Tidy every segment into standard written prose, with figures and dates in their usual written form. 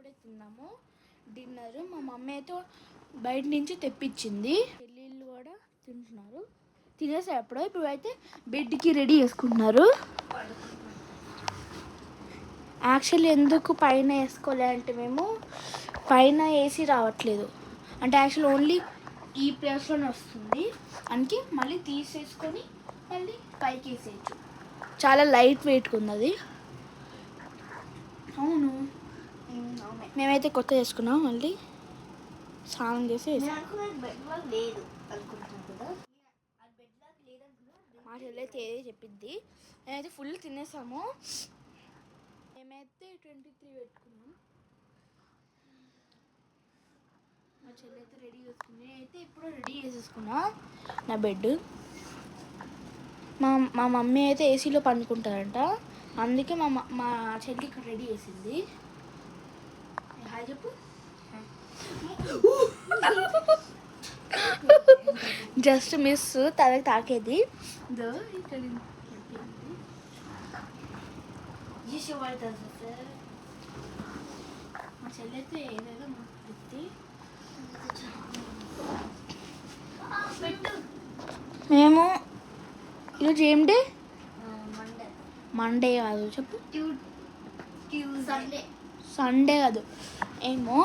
ఇప్పుడే తిన్నాము డిన్నర్. మా మమ్మీ అయితే బయట నుంచి తెప్పించింది. పెళ్ళిళ్ళు కూడా తింటున్నారు. తినేసా ఎప్పుడో. ఇప్పుడు అయితే బెడ్కి రెడీ చేసుకుంటున్నారు. యాక్చువల్లీ ఎందుకు పైన వేసుకోలే అంటే మేము పైన ఏసీ రావట్లేదు. అంటే యాక్చువల్లీ ఓన్లీ ఈ ప్లేస్లోనే వస్తుంది. అందుకే మళ్ళీ తీసేసుకొని మళ్ళీ పైకి వేసేయచ్చు. చాలా లైట్ వెయిట్గా ఉంది అది. అవును, మేమైతే కొత్త చేసుకున్నాం. మళ్ళీ స్నానం చేసి మా చెల్లి అయితే ఏది చెప్పిద్ది. మేమైతే ఫుల్ తినేసాము. మేమైతే 23 పెట్టుకున్నాం. మా చెల్లి అయితే రెడీ చేసుకుని నేనైతే ఇప్పుడు రెడీ చేసేసుకున్నా నా బెడ్. మా మమ్మీ అయితే ఏసీలో పండుకుంటారంట. అందుకే మా చెల్లి ఇక్కడ రెడీ చేసింది. హాయ్ చెప్పు. జస్ట్ మిస్ తనకి తాకేది. మా చెల్లి అయితే ఏదేదో పెట్టి మేము ఈరోజు ఏం డే? మండే కాదు చెప్పు. సండే కాదు ఏమో.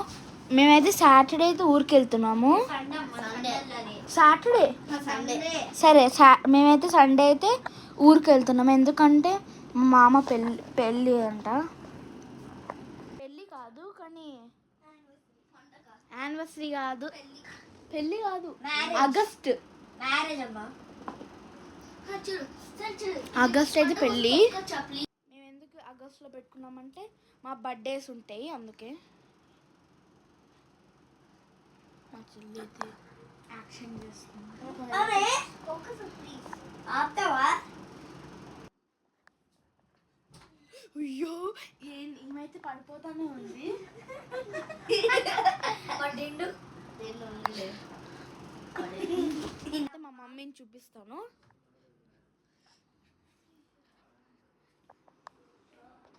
మేమైతే సాటర్డే అయితే ఊరికి వెళ్తున్నాము. సాటర్డే సరే. మేమైతే సండే అయితే ఊరికి వెళ్తున్నాము. ఎందుకంటే మా మామ పెళ్ళి అంట. పెళ్ళి కాదు కానీ యానివర్సరీ కాదు, పెళ్ళి కాదు, ఆగస్ట్ అయితే పెళ్ళి. మేము ఎందుకు ఆగస్ట్లో పెట్టుకున్నామంటే మా బర్త్డేస్ ఉంటాయి అందుకే. మా చెల్లి అయితే యాక్షన్ చేస్తుంది. అయ్యో ఏమైతే పడిపోతానే ఉంది. మా మమ్మీని చూపిస్తాను.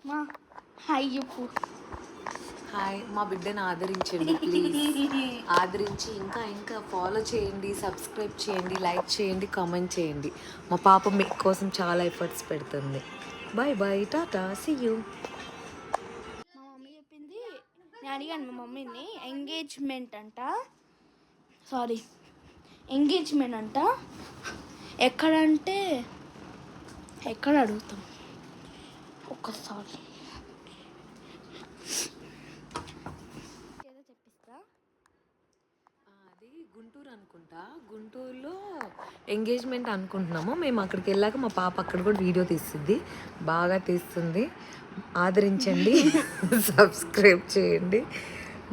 మా హాయ్ చెప్పు. హాయ్. మా బిడ్డను ఆదరించండి ప్లీజ్. ఆదరించి ఇంకా ఇంకా ఫాలో చేయండి, సబ్స్క్రైబ్ చేయండి, లైక్ చేయండి, కామెంట్ చేయండి. మా పాప మీ కోసం చాలా ఎఫర్ట్స్ పెడుతుంది. Bye bye, tata, see you. మా మమ్మీ చెప్పింది, నేను అడిగాను మా మమ్మీని, ఎంగేజ్మెంట్ అంట ఎక్కడంటే ఎక్కడ అడుగుతాం ఒక్కసారి. అది గుంటూరు అనుకుంటా. గుంటూరులో ఎంగేజ్మెంట్ అనుకుంటున్నాము. మేము అక్కడికి వెళ్ళాక మా పాప అక్కడ కూడా వీడియో తీస్తుంది, బాగా తీస్తుంది. ఆదరించండి, సబ్స్క్రైబ్ చేయండి.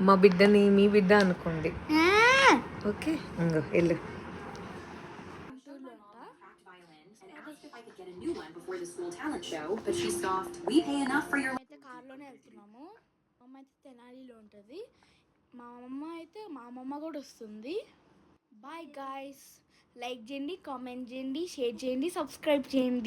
మా బిడ్డని మీ బిడ్డ అనుకోండి. ఓకే, ఇంకో వెళ్ళు. అయితే కార్లోనే వెళ్తున్నాము. మా అమ్మ అయితే తెనాలిలో ఉంటుంది. మా అమ్మ కూడా వస్తుంది. Bye guys. లైక్ చేయండి, కామెంట్ చేయండి, షేర్ చేయండి, సబ్స్క్రైబ్ చేయండి.